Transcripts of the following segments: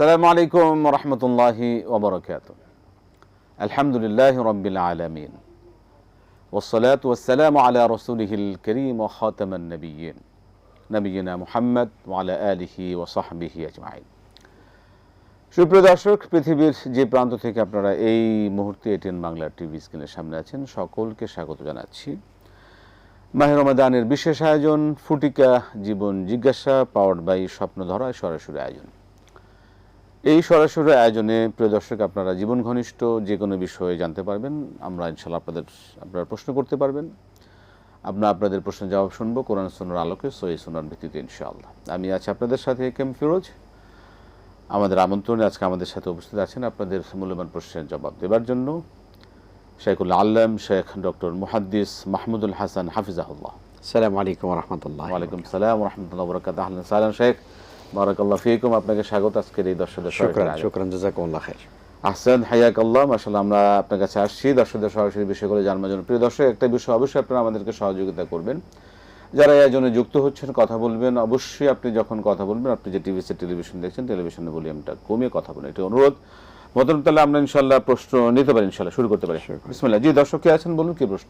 আসসালামু আলাইকুম ওয়া রাহমাতুল্লাহি ওয়া বারাকাতুহু। আলহামদুলিল্লাহি রাব্বিল আলামিন। ওয়াসসালাতু ওয়াসসালামু আলা রাসূলিহিল কারীম ওয়া খাতামান নাবিয়্যিন নবিয়িনা মুহাম্মদ ওয়া আলা আলিহি ওয়া সাহবিহি আজমাইন। সুপ্রিয় দর্শক, পৃথিবীর যে প্রান্ত থেকে আপনারা এই মুহূর্তে এটিএন বাংলা টিভি স্ক্রিনের সামনে আছেন, সকলকে স্বাগত জানাচ্ছি। মাহে রমাদানের বিশেষ আয়োজন ফুটিকা জীবন জিজ্ঞাসা, পাওয়ার্ড বাই স্বপ্নধরা সরাসরি আয়োজন। এই সরাসরি আয়োজনে প্রিয় দর্শক, আপনারা জীবন ঘনিষ্ঠ যে কোনো বিষয়ে জানতে পারবেন। আমরা ইনশাআল্লাহ আপনারা প্রশ্ন করতে পারবেন। আপনাদের প্রশ্নের জবাব শুনবো কোরআন সুন্নাহর আলোকে, সহিহ সুন্নাহর ভিত্তিতে ইনশাআল্লাহ। আমি আছি আপনাদের সাথে কেম ফিরোজ। আমাদের আমন্ত্রণে আজকে আমাদের সাথে উপস্থিত আছেন আপনাদের মূল্যবান প্রশ্নের জবাব দেওয়ার জন্য শেখুল আল্লাম শেখ ডক্টর মুহাদ্দিস মাহমুদুল হাসান হাফিজাহুল্লাহ। আসসালামু আলাইকুম ওয়া রাহমাতুল্লাহি। ওয়া আলাইকুম আসসালাম ওয়া রাহমাতুল্লাহি ওয়া বারাকাতুহু। আহলান সালাম শেখ, বারাকাল্লাহু ফিকুম। আপনাকে স্বাগত আজকের এই দর্শকদের শুকরান জাযাকুমুল্লাহ খাইর। আহসান, হায়াকাল্লাহ। মাশাআল্লাহ, আমরা আপনার কাছে আসছি দর্শকদের সরাসরি বিষয়গুলো জানার জন্য। প্রিয় দর্শক, একটা বিষয় অবশ্যই আপনারা আমাদেরকে সহযোগিতা করবেন। যারা এই আয়োজনে যুক্ত হচ্ছেন, কথা বলবেন, অবশ্যই আপনি যখন কথা বলবেন, আপনি যে টেলিভিশন দেখছেন, টেলিভিশনের ভলিউমটা কমিয়ে কথা বলুন, এটি অনুরোধ। মোহতারাম, তাহলে আমরা ইনশাআল্লাহ প্রশ্ন নিতে পারি, ইনশাআল্লাহ শুরু করতে পারি। বিসমিল্লাহ। জি দর্শক কে আছেন, বলুন কি প্রশ্ন।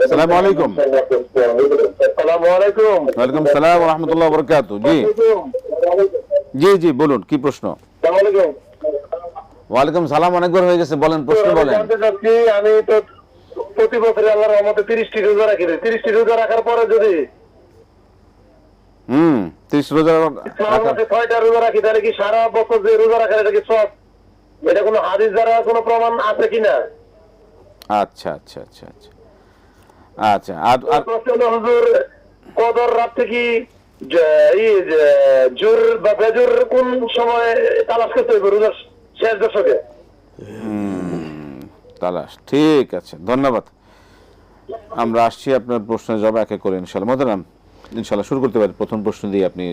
আসসালামু আলাইকুম। আসসালামু আলাইকুম। ওয়ালাইকুম আসসালাম ওয়া রাহমাতুল্লাহি ওয়া বারাকাতুহু। জি জি বলুন কি প্রশ্ন। আসসালামু আলাইকুম। ওয়ালাইকুম সালাম, অনেকবার হয়ে গেছে, বলেন প্রশ্ন বলেন। জানতে চাচ্ছি, আমি তো প্রতি বছর আল্লাহর রহমতে 30টি রোজা রাখি। 30টি রোজা রাখার পরে যদি 30 রোজা মাসে 6টা রোজা রাখি, তাহলে কি সারা বছর যে রোজা রাখার এটা কি সব, এটা কোনো হাদিস দ্বারা কোনো প্রমাণ আছে কিনা? আচ্ছা আচ্ছা আচ্ছা আচ্ছা আচ্ছা। আর প্রশ্ন হলো, হুজুর কদর রাত থেকে জোর বা বেজোর কোন সময় তালাশ করতে হবে রোজার শেষ দশকে? তালাশ, ঠিক আছে, ধন্যবাদ। আমরা আসছি আপনার প্রশ্নের জবাব একে করে ইনশাআল্লাহ। মোহতারাম, ইনশাআল্লাহ শুরু করতে পারি প্রথম প্রশ্ন দিয়ে আপনি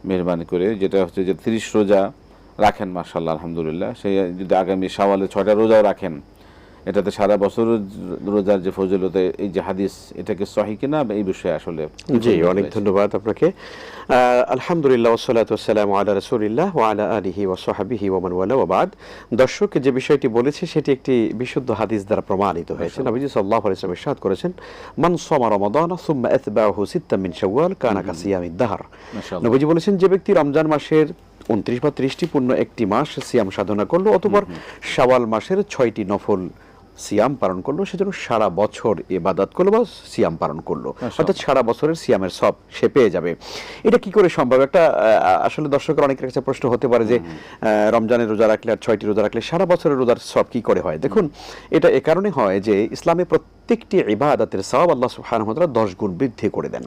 মেহরবানি করে, যেটা হচ্ছে যে 30 রোজা রাখেন, মাশাআল্লাহ আলহামদুলিল্লাহ। সেই যদি আগামী শাওয়ালে 6টা রোজাও রাখেন, এটাতে সারা বছর রোজার যে ফজিলত, এই যে হাদিস, এটা কি সহিহ কিনা এই বিষয়ে আসলে। জি, অনেক ধন্যবাদ আপনাকে। আলহামদুলিল্লাহ ওয়াসসালাতু ওয়াসসালামু আলা রাসূলিল্লাহ ওয়া আলা আলিহি ওয়া সাহবিহি ওয়া মান ওয়ালা ওয়া বাদ। দর্শক যে বিষয়টি বলেছে সেটি একটি বিশুদ্ধ হাদিস দ্বারা প্রমাণিত হয়েছে। নবীজি সাল্লাল্লাহু আলাইহি ওয়াসাল্লাম ইরশাদ করেছেন, মান সামা রমাদান সুম্মা আতবাহু সিত্তাম মিন শাওয়াল কানা কাসিয়ামিদ দাহর। নবীজি বলেছেন, যে ব্যক্তি রমজান মাসের 29 বা 30টি পূর্ণ একটি মাস সিয়াম সাধনা করলো, অতঃপর শাওয়াল মাসের 6টি নফল সিয়াম পালন করলো, সেজন্য সারা বছর ইবাদত করলো বা সিয়াম পালন করলো, অর্থাৎ সারা বছরের সিয়ামের সব সে পেয়ে যাবে। এটা কি করে সম্ভব? একটা আসলে দর্শকের অনেকের কাছে প্রশ্ন হতে পারে যে রমজানের রোজা রাখলে আর 6টি রোজা রাখলে সারা বছরের রোজার সব কি করে হয়? দেখুন, এটা এ কারণে হয় যে ইসলামে প্রত্যেকটি ইবাদতের সওয়াব আল্লাহ সুবহানাহু ওয়া তাআলা 10 গুণ বৃদ্ধি করে দেন,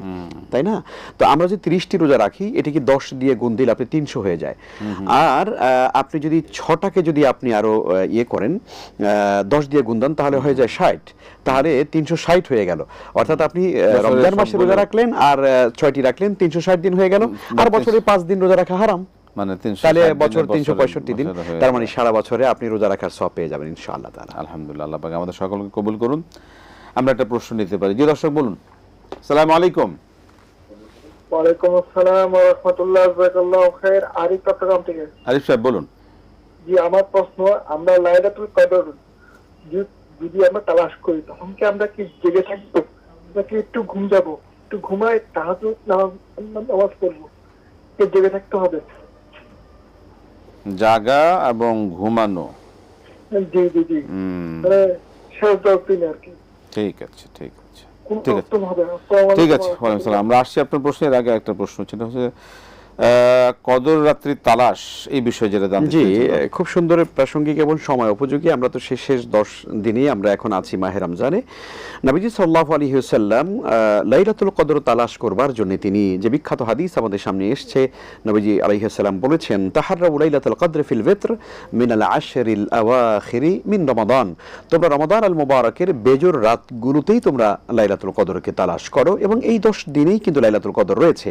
তাই না? তো আমরা যদি 30টি রোজা রাখি, এটি কি 10 দিয়ে গুণ দিলে আপনি 300 হয়ে যায়। আর আপনি যদি 6টাকে যদি আপনি আরো করেন, 10 দিয়ে গুণ দেন, তাহলে হয়ে যায় 60, তাহলে 360 হয়ে গেল। অর্থাৎ আপনি রমজান মাসে রোজা রাখলেন আর 6টি রাখলেন, 360 দিন হয়ে গেল। আর বছরে 5 দিন রোজা রাখা হারাম, মানে তাহলে বছর 365 দিন, তার মানে সারা বছরে আপনি রোজা রাখার সওয়াব পেয়ে যাবেন ইনশাআল্লাহ তাআলা। আলহামদুলিল্লাহ, আল্লাহ পাক আমাদের সকলকে কবুল করুন। আমরা একটা প্রশ্ন নিতে পারি। জি দর্শক বলুন। আসসালামু আলাইকুম। ওয়ালাইকুম আসসালাম ওয়া রাহমাতুল্লাহি ওয়া জাযাকাল্লাহু খাইর। আরিফ চট্টগ্রাম থেকে। আরিফ সাহেব বলুন। জি, আমার প্রশ্ন, আমরা লাইলাতুল কদর যদি আমরা তালাশ করি, তখন কি আমরা কি জেগে থাকবো নাকি একটু ঘুম যাবো? একটু ঘুমাই তাহাজ্জুদ নামাজ পড়বো, জেগে থাকতে হবে? জাগা এবং ঘুমানো। জি জি জি, মানে শেষ 10 দিন আর কি। ঠিক আছে ঠিক আছে ঠিক আছে ঠিক আছে। ওয়ালাইকুম আসসালাম। আমরা আসছি আপনার প্রশ্নের আগে একটা প্রশ্ন ছিল, হচ্ছে কদর রাত্রি তালাশ, এই বিষয়ে যেটা জানতে জি, খুব সুন্দর প্রাসঙ্গিক এবং সময় উপযোগী। আমরা তো শেষ 10 দিনেই আমরা এখন আছি মাহে রমজানে। নবীজি সাল্লাল্লাহু আলাইহি ওয়াসাল্লাম লাইলাতুল কদর তালাশ করবার জন্য তিনি যে বিখ্যাত হাদিস আমাদের সামনে এসেছে, নবীজি আলাইহিস সালাম বলেছেন, তাহাররাউ লাইলাতুল কদর ফিল ভিতর মিনাল আশরিল আওয়াখিরি মিন রমাদান। তোমরা রমাদান আল মুবারকের বেজোর রাতগুলোতেই তোমরা লাইলাতুল কদরকে তালাশ করো, এবং এই 10 দিনেই কিন্তু লাইলাতুল কদর রয়েছে।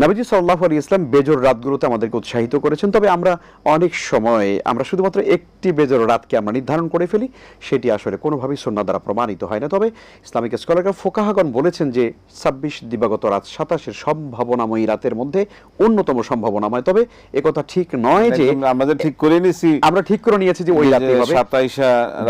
নবীজি সাল্লাল্লাহু আলাইহি ওয়াসাল্লাম সুতরাং বেজোর রাতগুলোতে আমাদেরকে উৎসাহিত করেছেন। তবে আমরা অনেক সময় আমরা শুধুমাত্র একটি বেজোর রাতকে আমরা নির্ধারণ করে ফেলি, সেটি আসলে কোনোভাবেই সুন্নাহ দ্বারা প্রমাণিত হয় না। তবে ইসলামিক স্কলাররা ফোকাহাগণ বলেছেন যে 26 দিবাগত রাত 27 সম্ভাবনাময়ী রাতের মধ্যে অন্যতম সম্ভাবনাময়। তবে একথা ঠিক নয় যে আমাদের ঠিক করে নিয়েছি, আমরা ঠিক করে নিয়েছি যে ওই রাতে হবে। 27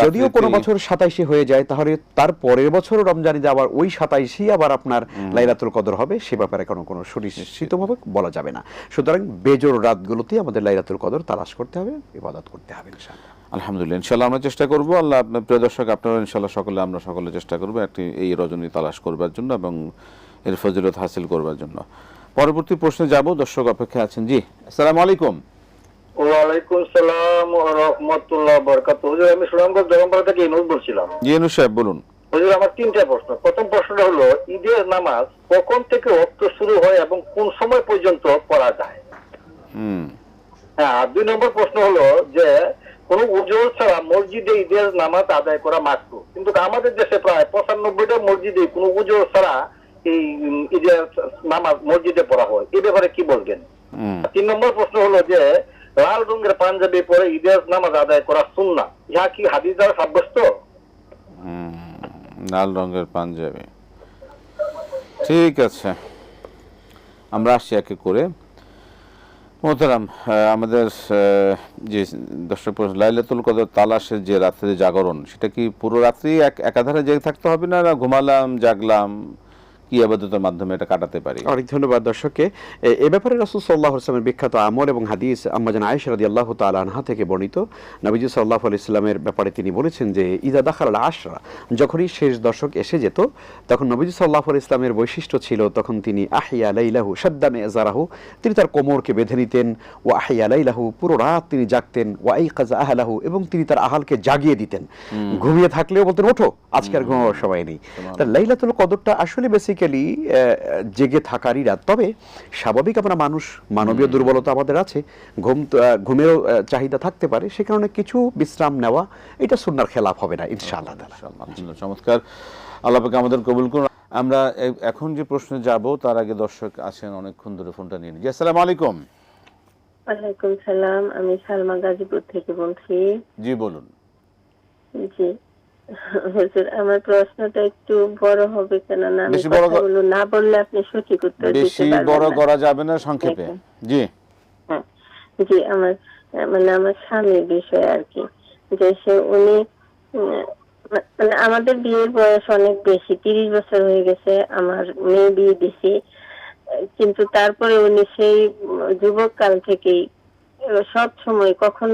যদিও কোনো বছর 27 হয়ে যায়, তাহলে তার পরের বছর রমজানে যে আবার ওই 27ই আবার আপনার লাইলাতুল কদর হবে, সে ব্যাপারে কোনো সুনিশ্চিতভাবে বলা যাবে না। সুতরাং বেজোর রাতগুলোতে আমাদের লাইলাতুল কদর তালাশ করতে হবে, ইবাদত করতে হবে ইনশাআল্লাহ। আলহামদুলিল্লাহ, ইনশাআল্লাহ আমরা চেষ্টা করব। আল্লাহ আপনার প্রিয় দর্শক, আপনারা ইনশাআল্লাহ আমরা সকলে চেষ্টা করব একটি এই রজনী তালাশ করবার জন্য এবং এর ফজিলত হাসিল করবার জন্য। পরবর্তী প্রশ্নে যাব, দর্শক অপেক্ষা আছেন। জি, আসসালামু আলাইকুম। ওয়ালাইকুম সালাম ওয়া রাহমাতুল্লাহি ওয়া বারাকাতুহু। হুজুর, আমি সুনামগঞ্জ জগমপাড়া থেকে ইনুস বলছিলাম। জি ইনুস সাহেব বলুন। হুজুর, আমার তিনটা প্রশ্ন। প্রথম প্রশ্নটা হলো, ঈদের নামাজ কখন থেকে ওয়াক্ত শুরু হয় এবং কোন সময় পর্যন্ত পড়া যায়? হ্যাঁ, আর 2 নম্বর প্রশ্ন হলো যে কোনো উজর ছাড়া মসজিদে ঈদের নামাজ আদায় করা মাকরুহ, কিন্তু আমাদের দেশে প্রায় 95টা মসজিদে কোনো উজর ছাড়া এই ঈদের নামাজ মসজিদে পড়া হয়, এই ব্যাপারে কি বলবেন? 3 নম্বর প্রশ্ন হলো যে লাল রঙের পাঞ্জাবি পরে ঈদের নামাজ আদায় করা সুন্নাহ, ইহা কি হাদিস দ্বারা সাব্যস্ত? লাল রঙের পাঞ্জাবি, ঠিক আছে, আমরা আসছি একে করে। মোহতারাম, আমাদের যে দর্শক লাইলাতুল কদর তালাশের যে রাত্রে জাগরণ, সেটা কি পুরো রাত্রি একাধারে জেগে থাকতে হবে না, ঘুমালাম জাগলাম, কি ইবাদতের মাধ্যমে এটা কাটাতে পারি? অনেক ধন্যবাদ দর্শককে। এ ব্যাপারে রাসূল সাল্লাল্লাহু আলাইহি ওয়াসাল্লামের বিখ্যাত আমল এবং হাদিস আম্মা জান আয়েশা রাদিয়াল্লাহু তাআলা আনহা থেকে বর্ণিত। নবীজি সাল্লাল্লাহু আলাইহি ওয়াসাল্লামের ব্যাপারে তিনি বলেছেন যে ইযা দাখালাল আশরা, যখনই শেষ দশক এসে যেত, তখন নবীজি সাল্লাল্লাহু আলাইহি ওয়াসাল্লামের বৈশিষ্ট্য ছিল, তখন তিনি আহিয়া লাইলাহু শাদ্দা মিজারাহু, তিনি তার কোমরকে বেঁধে নিতেন, ওয়া আহিয়া লাইলাহু, পুরো রাত তিনি জাগতেন, ওয়া আইকাযা আহলাহু, এবং তিনি তার আহালকে জাগিয়ে দিতেন। ঘুমিয়ে থাকলেও বলতেন ওঠো, আজকে আর ঘুমাবার সময় নেই। তার লাইলাতুল কদরটা আসলে বেসিক্যালি জেগে থাকারই রাত। তবে স্বাভাবিক আমরা মানুষ, মানবীয় দুর্বলতা আমাদের আছে, ঘুমেরও চাহিদা থাকতে পারে, সে কারণে কিছু বিশ্রাম নেওয়া এটা সুন্নাহর খেলাফ হবে না ইনশাআল্লাহ। চমৎকার, আল্লাহ পাক আমাদের কবুল করুন। আমরা এখন যে প্রশ্নে যাব তার আগে দর্শক আছেন অনেকক্ষণ ধরে, ফোনটা নিয়ে নিই। আসসালামু আলাইকুম। ওয়ালাইকুম সালাম, আমি সালমা গাজীপুর থেকে বলছি। জি বলুন। জি হুজুর, আমার প্রশ্নটা একটু বড় হবে, কেননা আমি কথাগুলো না বললে আপনি সঠিক উত্তর দিতে বেশি পারবেন না। বড় করা যাবে না, সংক্ষেপে। জি হ্যাঁ, জি, আমার আমার স্বামীর বিষয় আর কি, যে উনি মানে আমাদের বিয়ের বয়স অনেক বেশি, 30 বছর হয়ে গেছে, আমার মেয়ে বিয়ে দিছি, কিন্তু তারপরে উনি সেই যুবক কাল থেকেই সব সময় কখন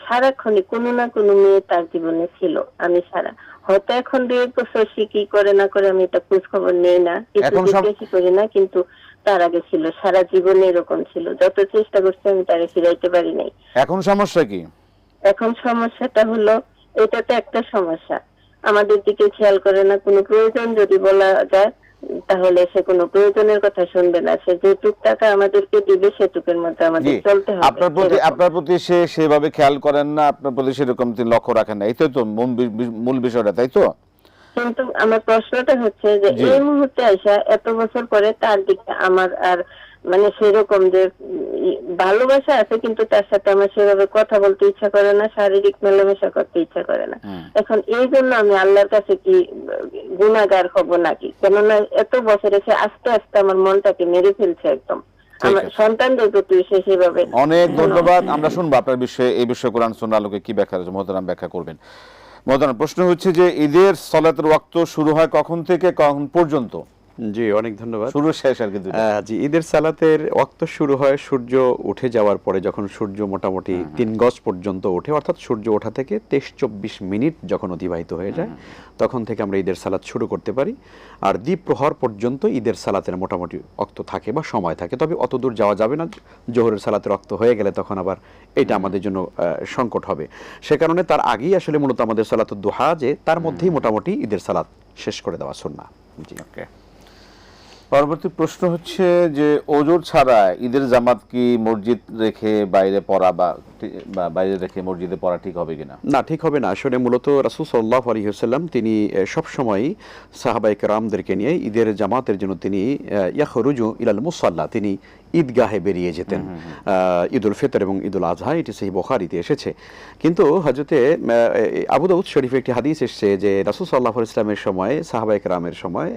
সারাক্ষণই কোনো না কোনো মেয়ে তার জীবনে ছিল, আমি ছাড়া। হয়তো এখন 2 বছর সে কি করে না করে আমি এটা খোঁজ খবর নেই না, কিছু করি না, কিন্তু তার আগে ছিল, সারা জীবনে এরকম ছিল। যত চেষ্টা করছি আমি তারে ফিরাইতে পারি নাই। এখন সমস্যা কি? এখন সমস্যাটা হলো, এটা তো একটা সমস্যা, আমাদের দিকে খেয়াল করে না, কোনো প্রয়োজন যদি বলা যায় তাহলে সে কোনো প্রয়োজনের কথা শুনবে না, সে যেটুক টাকা আমাদেরকে দিবে সেটুকের মধ্যে আমাদের চলতে হবে। আপনার প্রতি সে সেভাবে খেয়াল করেন না, আপনার প্রতি সেরকম তিনি লক্ষ্য রাখেন না, এই তো মূল বিষয়টা, তাই তো? কিন্তু আমার প্রশ্নটা হচ্ছে যে এই মুহূর্তে আইসা এত বছর পরে তার দিকে আমার আর মানে সেরকম যে ভালোবাসা আছে, কিন্তু তার সাথে আমার সেভাবে কথা বলতে ইচ্ছা করে না, শারীরিক মেলামেশা করতে ইচ্ছা করে না। এখন এই জন্য আমি আল্লাহর কাছে কি গুনাহগার হব নাকি? কেননা এত বছর এসে আস্তে আস্তে আমার মনটাকে মেরে ফেলছে একদম, আমার সন্তানদের প্রতি সেভাবে। অনেক ধন্যবাদ, আমরা শুনবো আপনার বিষয়ে, এই বিষয়ে কোরআন সুন্নাহর আলোকে কি ব্যাখ্যা আছে, মোহতারাম ব্যাখ্যা করবেন। মোহতারাম, প্রশ্ন হচ্ছে যে ঈদের সালাতের ওয়াক্ত শুরু হয় কখন থেকে কখন পর্যন্ত? জি অনেক ধন্যবাদ। শুরু শেষ আর কি। জি, ঈদের সালাতের ওয়াক্ত শুরু হয় সূর্য উঠে যাওয়ার পরে, যখন সূর্য মোটামুটি 3 গজ পর্যন্ত ওঠে, অর্থাৎ সূর্য ওঠা থেকে 23-24 মিনিট যখন অতিবাহিত হয়ে যায়, তখন থেকে আমরা ঈদের সালাত শুরু করতে পারি। আর দ্বীপ প্রহর পর্যন্ত ঈদের সালাতের মোটামুটি ওয়াক্ত থাকে বা সময় থাকে। তবে অত দূর যাওয়া যাবে না, জোহরের সালাতের ওয়াক্ত হয়ে গেলে তখন আবার এটা আমাদের জন্য সংকট হবে। সে কারণে তার আগেই আসলে মূলত আমাদের সালাতুদ দুহা, যে তার মধ্যেই মোটামুটি ঈদের সালাত শেষ করে দেওয়া সুন্নাহ। জি ওকে। পরবর্তী প্রশ্ন হচ্ছে যে ওজর ছাড়া ঈদের জামাত কি মসজিদ রেখে বাইরে পড়া বা বা বাইরে রেখে মসজিদে পড়া ঠিক হবে কিনা? না, ঠিক হবে না। আসলে মূলত রাসূল সাল্লাল্লাহু আলাইহি ওয়াসাল্লাম তিনি সবসময় সাহাবায়ে কেরামদেরকে নিয়ে ঈদের জামাতের জন্য তিনি ইয়াখরুজু ইলাল মুসাল্লা, তিনি ঈদগাহে বেরিয়ে যেতেন ঈদুল ফিতর এবং ঈদুল আজহা। এটি সহিহ বুখারীতে এসেছে। কিন্তু হযরতে আবু দাউদ শরীফে একটি হাদিস এসেছে যে রাসূল সাল্লাল্লাহু আলাইহি ওয়াসাল্লামের সময়, সাহাবায়ে কেরামের সময়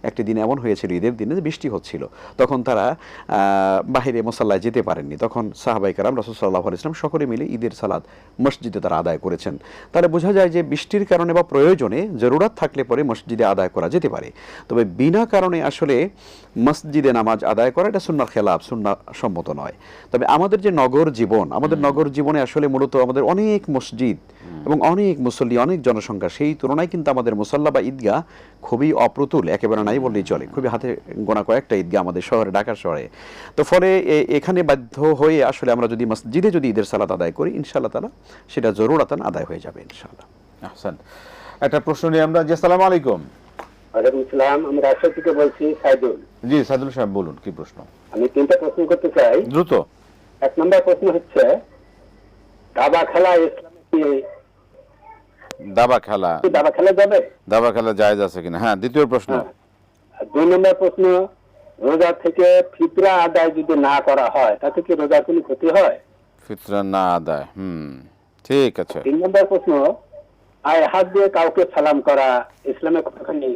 একটি দিন এমন হয়েছিল ঈদের দিনে যে বৃষ্টি হচ্ছিল। তখন তারা বাহিরে মুসাল্লায় যেতে পারেননি। তখন সাহাবায়ে কেরাম রাসূল সাল্লাল্লাহু আলাইহি ওয়াসাল্লাম সকলে মিলে ঈদের সালাত মসজিদে তারা আদায় করেছেন। তাহলে বোঝা যায় যে বৃষ্টির কারণে বা প্রয়োজনে জরুরত থাকলে পরে মসজিদে আদায় করা যেতে পারে। তবে বিনা কারণে আসলে মসজিদে নামাজ আদায় করা এটা সুন্নাহর খেলাফ, সুন্নাহ সম্মত নয়। তবে আমাদের যে নগর জীবন, আমাদের নগর জীবনে আসলে মূলত আমাদের অনেক মসজিদ এবং অনেক মুসল্লি, অনেক জনসংখ্যা, সেই তুলনায় কিন্তু আমাদের মুসাল্লা বা ঈদগাহ খুবই অপ্রতুল, একেবারে নাই বললেই চলে। খুবই হাতে গোনা কয়েকটা ঈদগাহ আমাদের শহরে, ঢাকা শহরে। তো ফলে এখানে বাধ্য হয়ে আসলে আমরা যদি মসজিদে যদি ঈদের সালাত আদায় করি, ইনশাআল্লাহ তাআলা সেটা জরুরাতান আদায় হয়ে যাবে ইনশাআল্লাহ। আহসান। একটা প্রশ্ন নিয়ে আমরা, জি আসসালামু আলাইকুম। ওয়ালাইকুম আসসালাম, আমি রাজশাহী থেকে বলছি, সাইদুল। জি সাইদুল সাহেব বলুন, কি প্রশ্ন? আমি 3টা প্রশ্ন করতে চাই। দ্রুত। 1 নম্বর প্রশ্ন হচ্ছে দাবা খেলা ইসলামে কি দাবা খেলা যাবে? দাবা খেলা জায়েজ আছে কিনা? হ্যাঁ। দ্বিতীয় প্রশ্ন। 2 নম্বর প্রশ্ন, রোজা থেকে ফিতরা আদায় যদি না করা হয় তাতে কি রোজার কোনো ক্ষতি হয়? ফিতরা না আদায়, ঠিক আছে। 3 নম্বর প্রশ্ন, হাত দিয়ে কাউকে সালাম করা ইসলামে কতখানি?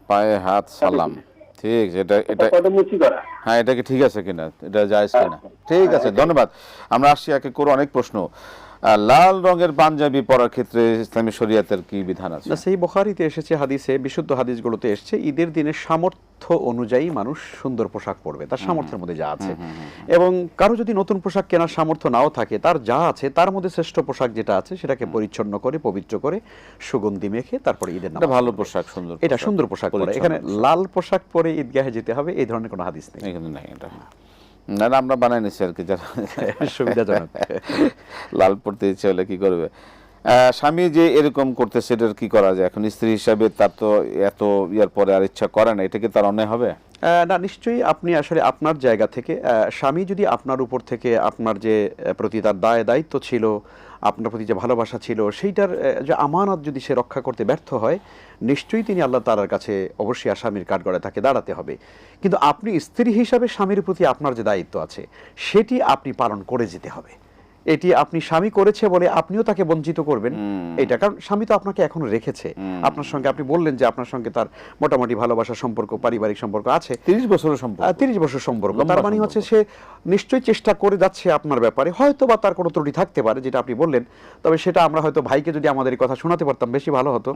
পায়ে হাত সালাম, ঠিক। এটা পদমুচি করা, হ্যাঁ, এটা কি ঠিক আছে কিনা, এটা জায়েজ কিনা? ঠিক আছে, ধন্যবাদ। আমরা আসছি এক এক করে অনেক প্রশ্ন। লাল রঙের পাঞ্জাবি পরার ক্ষেত্রে ইসলামী শরীয়তের কি বিধান আছে? সেই বুখারীতে এসেছে, হাদিসে, বিশুদ্ধ হাদিসগুলোতে এসেছে, ঈদের দিনে সামর্থ্য অনুযায়ী মানুষ সুন্দর পোশাক পরবে, তার সামর্থ্যের মধ্যে যা আছে। এবং কারো যদি নতুন পোশাক কেনার সামর্থ্য নাও থাকে, তার যা আছে তার মধ্যে শ্রেষ্ঠ পোশাক যেটা আছে সেটাকে পরিচ্ছন্ন করে, পবিত্র করে, সুগন্ধি মেখে তারপরে ঈদের নামাজ, ভালো পোশাক, সুন্দর, এটা সুন্দর পোশাক পরে। এখানে লাল পোশাক পরে ঈদগাহে যেতে হবে এই ধরনের কোনো হাদিস নেই, এখানে নাই। এটা না, আমরা বানাই নিচ্ছি আর কি, যারা সুবিধাজনক। লাল পড়তে ইচ্ছে হলে কি করবে? স্বামী যে এরকম করতেছে, এটার কি করা যায়? এখন স্ত্রী হিসাবে তার তো এত ইয়ার পরে আর ইচ্ছা করে না, এটা কি তার অন্যায় হবে? না, নিশ্চয়ই আপনি আসলে আপনার জায়গা থেকে, স্বামী যদি আপনার উপর থেকে আপনার যে প্রতি তার দায়িত্ব ছিল, আপনার প্রতি যে ভালোবাসা ছিল, সেইটার যে আমানত যদি সে রক্ষা করতে ব্যর্থ হয়, নিশ্চয়ই তিনি আল্লাহ তাআলার কাছে অবশ্যই আসামির কাঠগড়ায় তাকে দাঁড়াতে হবে। কিন্তু আপনি স্ত্রী হিসাবে স্বামীর প্রতি আপনার যে দায়িত্ব আছে সেটি আপনি পালন করে যেতে হবে। এটি আপনি স্বামী করেছে বলে আপনিও তাকে বঞ্চিত করবেন এটা, কারণ স্বামী তো আপনাকে এখনো রেখেছে আপনার সঙ্গে। আপনি বললেন যে আপনার সঙ্গে তার মোটামুটি ভালোবাসার সম্পর্ক, পারিবারিক সম্পর্ক আছে, 30 বছরের সম্পর্ক। 30 বছর সম্পর্ক। তার মানে হচ্ছে সে নিশ্চয়ই চেষ্টা করে যাচ্ছে আপনার ব্যাপারে। হয়তো বা তার কোনো ত্রুটি থাকতে পারে, যেটা আপনি বললেন, তবে সেটা আমরা হয়তো ভাইকে যদি আমাদের কথা শোনাতে পারতাম বেশি ভালো হতো।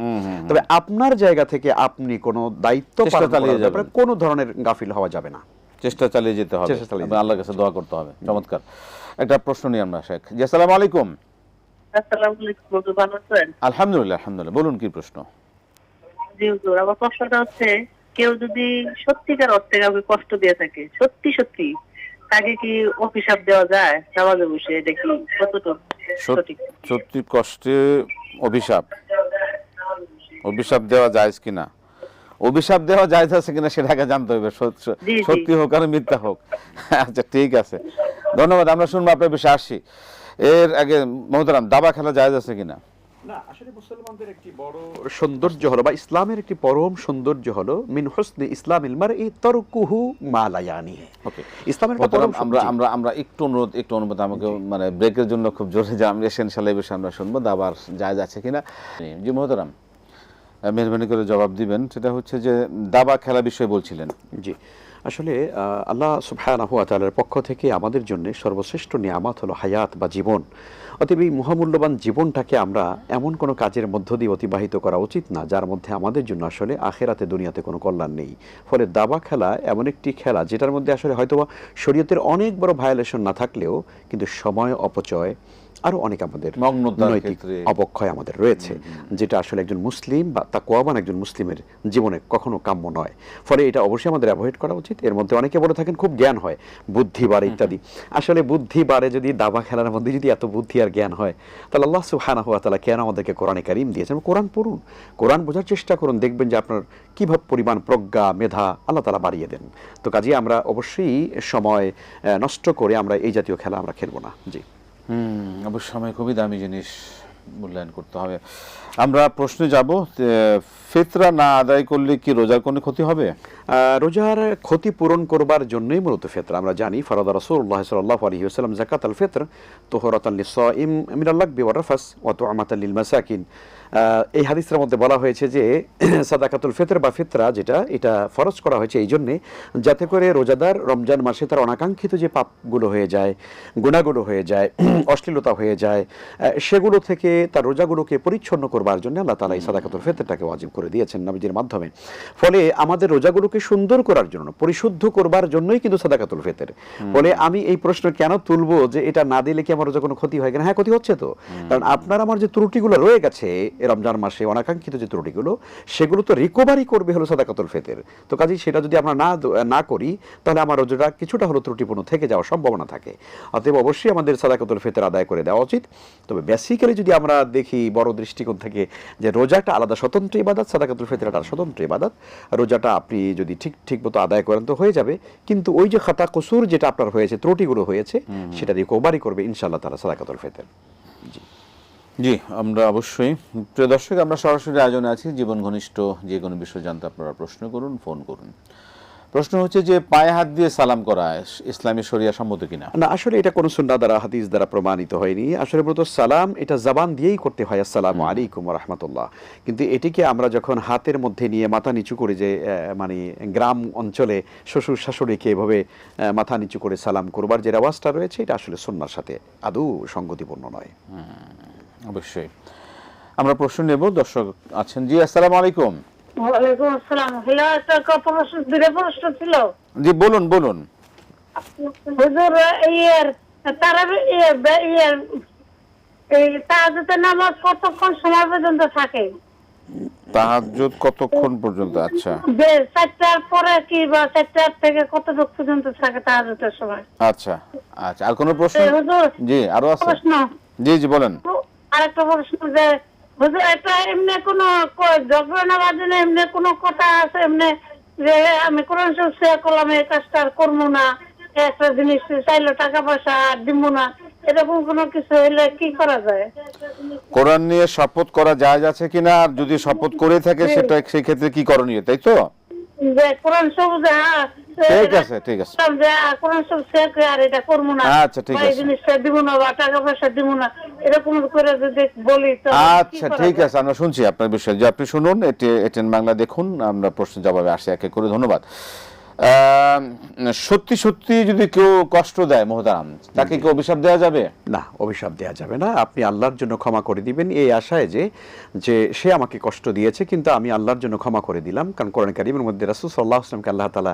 তবে আপনার জায়গা থেকে আপনি কোনো দায়িত্ব পালন করার ব্যাপারে কোনো ধরনের গাফিল হওয়া যাবে না, চেষ্টা চালিয়ে যেতে হবে, আল্লাহর কাছে দোয়া করতে হবে। চমৎকার। একটা প্রশ্ন নিয়ে আমরা, শেখ। জি আসসালামু আলাইকুম। আসসালামু আলাইকুম, ভালো আছেন? আলহামদুলিল্লাহ, আলহামদুলিল্লাহ। বলুন, কি প্রশ্ন? জি হুজুর, আমার প্রশ্নটা হচ্ছে, কেউ যদি সত্যিকার অর্থে কাউকে কষ্ট দিয়ে থাকে, সত্যি সত্যি, তাকে কি অভিশাপ দেওয়া যায় নামাজে বসে? এটা কি কতটুকু সঠিক? সত্যি কষ্টে অভিশাপ দেওয়া জায়েজ কিনা? অভিশাপ দেওয়া জায়েজ আছে কিনা সেটা আগে জানতে হবে, সত্যি হোক আর মিথ্যা হোক। আচ্ছা, ঠিক আছে, ধন্যবাদ। আমরা শুনবো আপনার বিষয়ে আসছি। এর আগে মোহতারাম, দাবা খেলা জায়েজ আছে কিনা? না, আসলে মুসলমানদের একটি বড় সৌন্দর্য হলো, বা ইসলামের একটি পরম সৌন্দর্য হলো, মিন হুসনি ইসলামিল মারই তারকুহু মা লা ইয়ানিহি। ওকে, ইসলামের পরম আমরা একটু অনুরোধ আমাকে, মানে ব্রেকের জন্য খুব জোরে যে আমরা ইনশাআল্লাহ এই বিষয়ে আমরা শুনবো দাবার জায়েজ আছে কিনা। জি মোহতারাম, মেহরবানি করে জবাব দিবেন। সেটা হচ্ছে যে দাবা খেলা বিষয়ে বলছিলেন। জি, আসলে আল্লাহ সুবহানাহু ওয়া তাআলার পক্ষ থেকে আমাদের জন্য সর্বশ্রেষ্ঠ নিয়ামত হলো হায়াত বা জীবন। অতএব এই মহামূল্যবান জীবনটাকে আমরা এমন কোনো কাজের মধ্য দিয়ে অতিবাহিত করা উচিত না যার মধ্যে আমাদের জন্য আসলে আখেরাতে দুনিয়াতে কোনো কল্যাণ নেই। ফলে দাবা খেলা এমন একটি খেলা যেটার মধ্যে আসলে হয়তোবা শরীয়তের অনেক বড় ভায়োলেশন না থাকলেও কিন্তু সময় অপচয়, আরো অনেক আমাদের নগ্নতার নৈতিক ক্ষেত্রে। অবক্ষয় আমাদের রয়েছে, যেটা আসলে একজন মুসলিম বা তাকওয়াবান একজন মুসলিমের জীবনে কখনো কাম্য নয়। ফলে এটা অবশ্যই আমাদের অ্যাভয়েড করা উচিত। এর মধ্যে অনেকে বলে থাকেন খুব জ্ঞান হয়, বুদ্ধি বাড়ে ইত্যাদি। আসলে বুদ্ধি বাড়ে যদি দাবা খেলার মধ্যে যদি এত বুদ্ধি আর জ্ঞান হয়, তাহলে আল্লাহ সুবহানাহু ওয়া তাআলা কেন আমাদেরকে কোরআনে কারীম দিয়েছেন? কোরআন পড়ুন, কোরআন বোঝার চেষ্টা করুন, দেখবেন যে আপনার কিভাবে পরিমাণ প্রজ্ঞা মেধা আল্লাহ তাআলা বাড়িয়ে দেন। তো কাজেই আমরা অবশ্যই সময় নষ্ট করে আমরা এই জাতীয় খেলা আমরা খেলবো না। জি, অবশ্য সময় খুবই দামি জিনিস, মূল্যায়ন করতে হবে। আমরা প্রশ্নে যাব, ফিতরা না আদায় করলে কি রোজার কোনো ক্ষতি হবে? রোজার ক্ষতি পূরণ করবার জন্যই মূলত ফিতরা। আমরা জানি ফারাদা রাসূলুল্লাহ সাল্লাল্লাহু আলাইহি ওয়াসাল্লাম যাকাতুল ফিতর তুহরাতান লিস-সাইম মিনাল লাগবি ওয়ার রাফাস ওয়া তু'মাতান লিল মাসাকিন। এই হাদিসের মধ্যে বলা হয়েছে যে সাদাকাতুল ফিতর বা ফিতরা যেটা, এটা ফরজ করা হয়েছে এই জন্যে যাতে করে রোজাদার রমজান মাসে তার অনাকাঙ্ক্ষিত যে পাপগুলো হয়ে যায়, গুনাহগুলো হয়ে যায়, অশ্লীলতা হয়ে যায়, সেগুলো থেকে তার রোজাগুলোকে পরিচ্ছন্ন করবার জন্য আল্লাহ তাআলা এই সাদাকাতুল ফিতরটাকে ওয়াজিব করে দিয়েছেন নবীজির মাধ্যমে। ফলে আমাদের রোজাগুলোকে সুন্দর করার জন্য, পরিশুদ্ধ করবার জন্যই কিন্তু সাদাকাতুল ফিতর। ফলে আমি এই প্রশ্ন কেন তুলবো যে এটা না দিলে কি আমার রোজা কোনো ক্ষতি হয় কিনা? হ্যাঁ, ক্ষতি হচ্ছে তো। কারণ আপনার আমার যে ত্রুটিগুলো রয়ে গেছে রমজান মাসে, অনাকাঙ্ক্ষিত যে ত্রুটিগুলো, সেগুলো তো রিকভারি করবে হলো সাদাকাতুল ফিতর। তো কাজেই সেটা যদি আমরা না করি, তাহলে আমার রোজাটা কিছুটা হলো ত্রুটিপূর্ণ থেকে যাওয়ার সম্ভাবনা থাকে। অতএব অবশ্যই আমাদের সাদাকাতুল ফিতর আদায় করে দেওয়া উচিত। তবে বেসিক্যালি যদি আমরা দেখি বড় দৃষ্টিকোণ থেকে, যে রোজাটা আলাদা স্বতন্ত্র ইবাদত, সাদাকাতুল ফিতর একটা স্বতন্ত্র ইবাদত। রোজাটা আপনি যদি ঠিক মতো আদায় করেন তো হয়ে যাবে, কিন্তু ওই যে খাতা কসুর যেটা আপনার হয়েছে, ত্রুটিগুলো হয়েছে, সেটা রিকভারি করবে ইনশাআল্লাহ তাআলা সাদাকাতুল ফিতর। জি, জি, আমরা অবশ্যই। প্রিয় দর্শক, আমরা সরাসরি আয়োজনে আছি। জীবন ঘনিষ্ঠ যে কোনো বিষয় জানতে আপনারা প্রশ্ন করুন, ফোন করুন। প্রশ্ন হচ্ছে যে পায়ে হাত দিয়ে সালাম করা ইসলামী শরিয়া সম্মত কিনা? না, আসলে এটা কোনো সুন্নাহ দ্বারা, হাদিস দ্বারা প্রমাণিত হয়নি। আসলে মূলত সালাম এটা জবান দিয়েই করতে হয়, আসসালামু আলাইকুম ওয়া রাহমাতুল্লাহ। কিন্তু এটিকে আমরা যখন হাতের মধ্যে নিয়ে মাথা নিচু করে, যে মানে গ্রাম অঞ্চলে শ্বশুর শাশুড়িকে এভাবে মাথা নিচু করে সালাম করবার যে রেওয়াজটা রয়েছে, এটা আসলে সুন্নাহর সাথে আদৌ সঙ্গতিপূর্ণ নয়। অবশ্যই। আমরা প্রশ্ন নেব। দর্শক আছেন। জি, আসসালামু আলাইকুম। ওয়ালাইকুম আসসালাম। হ্যালো, একটা প্রশ্ন ছিল। জি, বলুন বলুন। হুজুর, তাহাজ্জুদের নামাজ কতক্ষণ সময় পর্যন্ত থাকে? তাহাজ্জুদ কতক্ষণ পর্যন্ত? আচ্ছা, 4টার পরে কি বা 4টার থেকে কতটুকু পর্যন্ত থাকে তাহাজ্জুদের সময়? আচ্ছা আচ্ছা। আর কোনো প্রশ্ন? হুজুর, জি, আরো আছে। প্রশ্ন। জি জি, বলেন। আরেকটা প্রশ্ন, যে হুজুর একটা এমনি কোনো ঝগড়া না বাজে এমনি কোনো কথা আছে এমনি যে আমি কোরআন শরীফ শেয়ার করলাম, এই কাজটা আর করবো না, একটা জিনিস চাইলে টাকা পয়সা আর দিব না, এরকম কোনো কিছু হইলে কি করা যায়? কোরআন নিয়ে শপথ করা জায়েজ আছে কিনা, আর যদি শপথ করে থাকে সেটা সেই ক্ষেত্রে কি করণীয়, তাই তো? যে কোরআন শরীফ ঠিক আছে ঠিক আছে। কোরআন শরীফ শেয়ার করে আর এটা করবো না, আচ্ছা ঠিক আছে। এই জিনিসটা দিব না বা টাকা পয়সা দিব না, এরকম করে যদি বলি তো আচ্ছা ঠিক আছে, আমরা শুনছি আপনার বিষয়। যে আপনি শুনুন, এটিএন বাংলা দেখুন, আমরা প্রশ্ন জবাবে আসি এক এক করে। ধন্যবাদ। সত্যি সত্যি যদি কেউ কষ্ট দেয় মোহতারাম, তাকে কি অভিশাপ দেওয়া যাবে? না, অভিশাপ দেওয়া যাবে না। আপনি আল্লাহর জন্য ক্ষমা করে দিবেন এই আশায় যে সে আমাকে কষ্ট দিয়েছে, কিন্তু আমি আল্লাহর জন্য ক্ষমা করে দিলাম। কারণ কোরআন কারীমের মধ্যে রাসূল সাল্লাল্লাহু আলাইহি ওয়াসাল্লামকে আল্লাহ তাআলা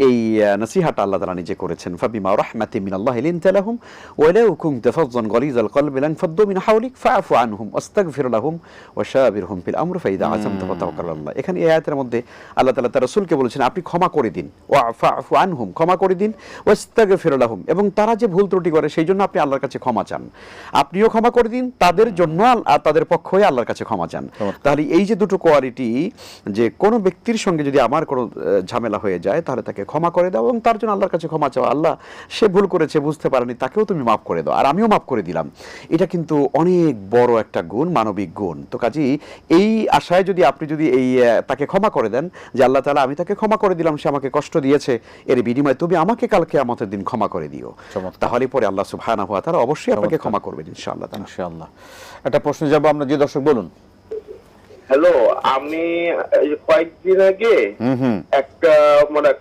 এই নসিহতটা আল্লাহ তাআলা নিজে করেছেন, ফাবিমা রাহমাতিন মিনাল্লাহি লিনতা লাহুম ওয়া লাউ কুনতা ফাযযান গালিযাল কলবি লানফাদ্দু মিন হাওলিক ফাআফু আনহুম ওয়াস্তাগফির লাহুম ওয়া শাবিরহুম ফিল আমর ফাইদা আযামতা ফাতাওয়াক্কাল আল্লাহ। এখানে এই আয়াতের মধ্যে আল্লাহ তাআলা তার রাসূলকে বলেছেন আপনি ক্ষমা করে দিন, ওয়াফাফু আনহুম, ক্ষমা করে দিন, ওয়াস্তাগফির লাহুম, এবং তারা যে ভুল ত্রুটি করে সেই জন্য আপনি আল্লাহর কাছে ক্ষমা চান। আপনিও ক্ষমা করে দিন তাদের জন্য, আর তাদের পক্ষ হয়ে আল্লাহর কাছে ক্ষমা চান। তাহলে এই যে দুটো কোয়ালিটি, যে কোনো ব্যক্তির সঙ্গে যদি আমার কোনো ঝামেলা হয়ে যায় তাহলে তাকে ক্ষমা করে দাও এবং তার জন্য আল্লাহর কাছে ক্ষমা চাও। আল্লাহ, সে ভুল করেছে, বুঝতে পারেনি, তাকেও তুমি মাফ করে দাও আর আমিও মাফ করে দিলাম। এটা কিন্তু অনেক বড় একটা গুণ, মানবিক গুণ। তো কাজেই এই আশায় যদি আপনি যদি এই তাকে ক্ষমা করে দেন, যে আল্লাহ তাআলা আমি তাকে ক্ষমা করে দিলাম, সে আমাকে কষ্ট দিয়েছে, এর বিনিময়ে তুমি আমাকে কাল কিয়ামতের দিন ক্ষমা করে দিও, তাহলে পরে আল্লাহ সুবহানাহু ওয়া তাআলা অবশ্যই আপনাকে ক্ষমা করবেন ইনশাআল্লাহ। ইনশাআল্লাহ। একটা প্রশ্ন যাব আমরা। যে দর্শক বলুন। হ্যালো, আমি কয়েকদিন আগে একটা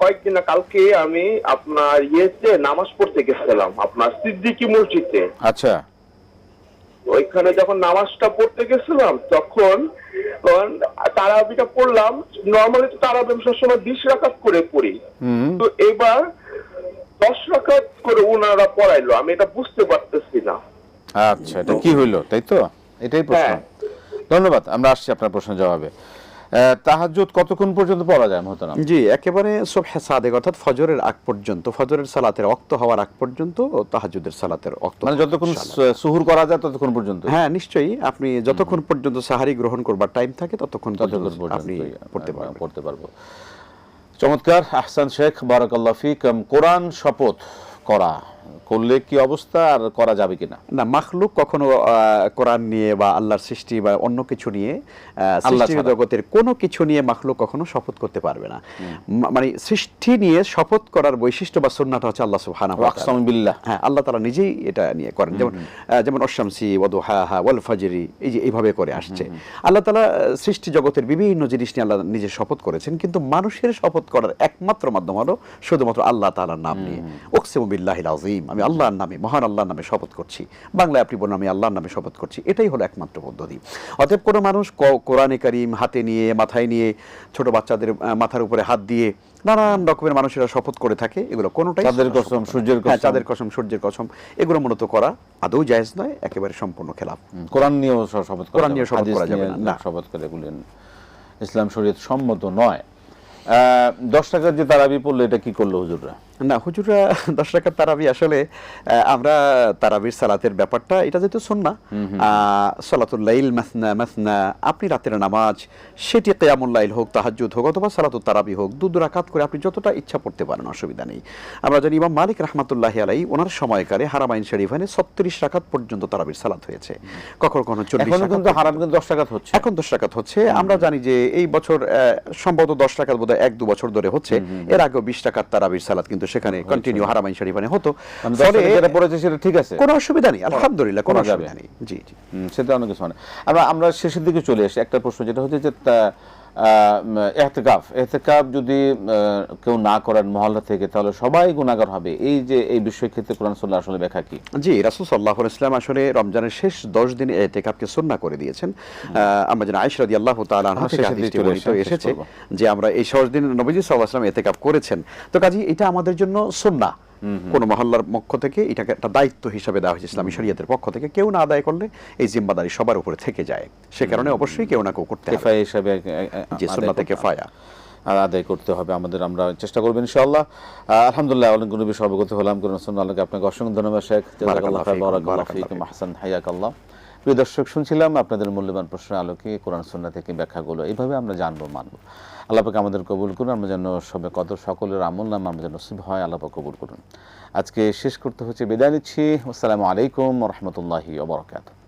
কয়েকদিন কালকে আমি আপনার ইয়েতে নামাজ পড়তে গেছিলাম আপনার সিদ্দিকী মসজিদে। আচ্ছা। ওইখানে যখন নামাজটা পড়তে গেছিলাম তখন তারাবিটা পড়লাম। নর্মালি তো তারাবি সবসময় 20 রাকাত করে পড়ি, তো এবার 10 রাকাত করে ওনারা পড়াইলো, আমি এটা বুঝতে পারতেছি না। আচ্ছা, এটা কি হইলো, তাই তো? এটাই প্রশ্ন। ধন্যবাদ, আমরা আসছি আপনার প্রশ্নের জবাবে। তাহাজ্জুদ কতক্ষণ পর্যন্ত পড়া যায় মোহতারাম? জি, একেবারে সুবহে সাদেক অর্থাৎ ফজরের আগ পর্যন্ত, ফজরের সালাতের ওয়াক্ত হওয়ার আগ পর্যন্ত তাহাজ্জুদের সালাতের ওয়াক্ত, মানে যতক্ষণ সুহুর করা যায় ততক্ষণ পর্যন্ত? হ্যাঁ, নিশ্চয়ই। আপনি যতক্ষণ পর্যন্ত সাহারি গ্রহণ করবার টাইম থাকে ততক্ষণ পর্যন্ত আপনি পড়তে পারবো। চমৎকার, আহসান শেখ, বারাকাল্লাহ ফিক। কোরআন শপথ করলে কি অবস্থা, আর করা যাবে কিনা? না, মাখলুক কখনো কোরআন নিয়ে বা আল্লাহর সৃষ্টি বা অন্য কিছু নিয়ে, সৃষ্টি জগতের কোনো কিছু নিয়ে মাখলুক কখনো শপথ করতে পারবে না। মানে সৃষ্টি নিয়ে শপথ করার বৈশিষ্ট্য বা সুন্নাহটা হচ্ছে আল্লাহ সুবহানাহু ওয়া তাআলা। বিল্লাহ, হ্যাঁ, আল্লাহ তাআলা নিজেই এটা নিয়ে করেন। যেমন অশ-শামসি ওয়া দুহাহা ওয়াল ফাজরি, এই যে এইভাবে করে আসছে। আল্লাহ তাআলা সৃষ্টি জগতের বিভিন্ন জিনিস নিয়ে আল্লাহ নিজে শপথ করেছেন, কিন্তু মানুষের শপথ করার একমাত্র মাধ্যম হলো শুধুমাত্র আল্লাহ তাআলার নাম নিয়ে। উকসিমু বিল্লাহিল আযীম, আমি আল্লাহর নামে, মহান আল্লাহর নামে শপথ করছি। বাংলায় আপনি বলুন, আমি আল্লাহর নামে শপথ করছি। এটাই হলো একমাত্র পদ্ধতি। অতএব কোনো মানুষ কোরআনে কারীম হাতে নিয়ে, মাথায় নিয়ে, ছোট বাচ্চাদের মাথার উপরে হাত দিয়ে নানান রকমের মানুষেরা শপথ করে থাকে, এগুলো কোনোটাই চাঁদের কসম, সূর্যের কসম, চাঁদের কসম, সূর্যের কসম, এগুলো মূলত করা আদৌ জায়েজ নয়, একেবারে সম্পূর্ণ খেলাফ। কোরআন নিয়েও শপথ করা যাবে না, শপথ করে এগুলো ইসলাম শরীয়ত সম্মত নয়। 10 টাকার যে তারাবি পড়লো, এটা কি করলো হুজুররা? না, হুজুররা 10 টাকার তারাবি, আসলে আমরা তারাবির সালাতের ব্যাপারটা, এটা যেহেতু সুন্নাহ, সালাতুল লাইল মাসনা মাসনা, আপনি রাতের নামাজ, সেটি কিয়ামুল লাইল হোক, তাহাজ্জুদ হোক, অথবা সালাতুত তারাবি হোক, 2 রাকাত করে আপনি যতটা ইচ্ছা পড়তে পারেন, অসুবিধা নেই। আমরা জানি ইমাম মালিক রাহমাতুল্লাহি আলাইহি ওনার সময়কালে হারামাইন শরীফানে 36 রাকাত পর্যন্ত তারাবির সালাত হয়েছে, কখনো কখনো 40 রাকাত। কিন্তু হারাম কিন্তু 10 রাকাত হচ্ছে, এখন 10 রাকাত হচ্ছে। আমরা জানি যে এই বছর সম্ভবত 10 রাকাত বোধহয় 1-2 বছর ধরে হচ্ছে। এর আগেও 20 রাকাত তারাবির সালাত কিন্তু সেখানে কন্টিনিউ হারামাইন শরীফানে হতো। ফলে যেটা পড়েছে সেটা ঠিক আছে, কোনো অসুবিধা নেই, আলহামদুলিল্লাহ, কোনো অসুবিধা নেই। জি জি, সেটা অনেক কিছু। আমরা শেষের দিকে চলে আসি। একটা প্রশ্ন যেটা হচ্ছে যে ইহতিকাফ যদি কেউ না করেন মহল্লা থেকে, তাহলে সবাই গুনাহগার হবে। এই যে এই বিষয় ক্ষেত্রে কোরআন সুন্নাহ আসলে ব্যাখ্যা কি? জি, রাসূল সাল্লাল্লাহু আলাইহি ওয়াসাল্লাম আসলে রমজানের শেষ 10 দিন ইহতিকাফকে সুন্নাহ করে দিয়েছেন। আমরা জানি আয়েশা রাদিয়াল্লাহু তাআলা আনহা থেকে হাদিসটি বর্ণিত এসেছে যে আমরা এই 10 দিন নবীজি সাল্লাল্লাহু আলাইহি ওয়াসাল্লাম ইহতিকাফ করেছেন। তো কাজেই এটা আমাদের জন্য সুন্নাহ। কোন মহল্লার পক্ষ থেকে এটাকে একটা দায়িত্ব হিসেবে দেওয়া হয়েছে ইসলামী শরীয়তের পক্ষ থেকে। কেউ না আদায় করলে এই জিম্মাদারি সবার উপরে থেকে যায়, সে কারণে অবশ্যই কেউ না কেউ করতে হবে। কিফায়া হিসেবে, যে সুন্নাতে কিফায়া আদায় করতে হবে আমাদের। আমরা চেষ্টা করব ইনশাআল্লাহ। আলহামদুলিল্লাহ, অনেকগুলো বিষয় অবগত হলাম কোরআন সুন্নাহ আলোকে। আপনাকে অসংখ্য ধন্যবাদ শেখ, জাযাকাল্লাহু খাইরান, বারাকাল্লাহু ফীকুম, আহসান হায়াকাল্লাহ। প্রিয় দর্শক, শুনছিলাম আপনাদের মূল্যবান প্রশ্নের আলোকে কোরআন সুন্নাহ থেকে ব্যাখ্যাগুলো। এইভাবে আমরা জানবো, মানবো। আল্লাহ পাক আমাদের কবুল করুন। আমরা যেন সবে কদর সকলের আমল নাম আমরা যেন নসিব হয়, আল্লাহ পাক কবুল করুন। আজকে শেষ করতে হচ্ছে, বিদায় নিচ্ছি। আসসালামু আলাইকুম ওয়া রাহমাতুল্লাহি ওয়া বারাকাতুহু।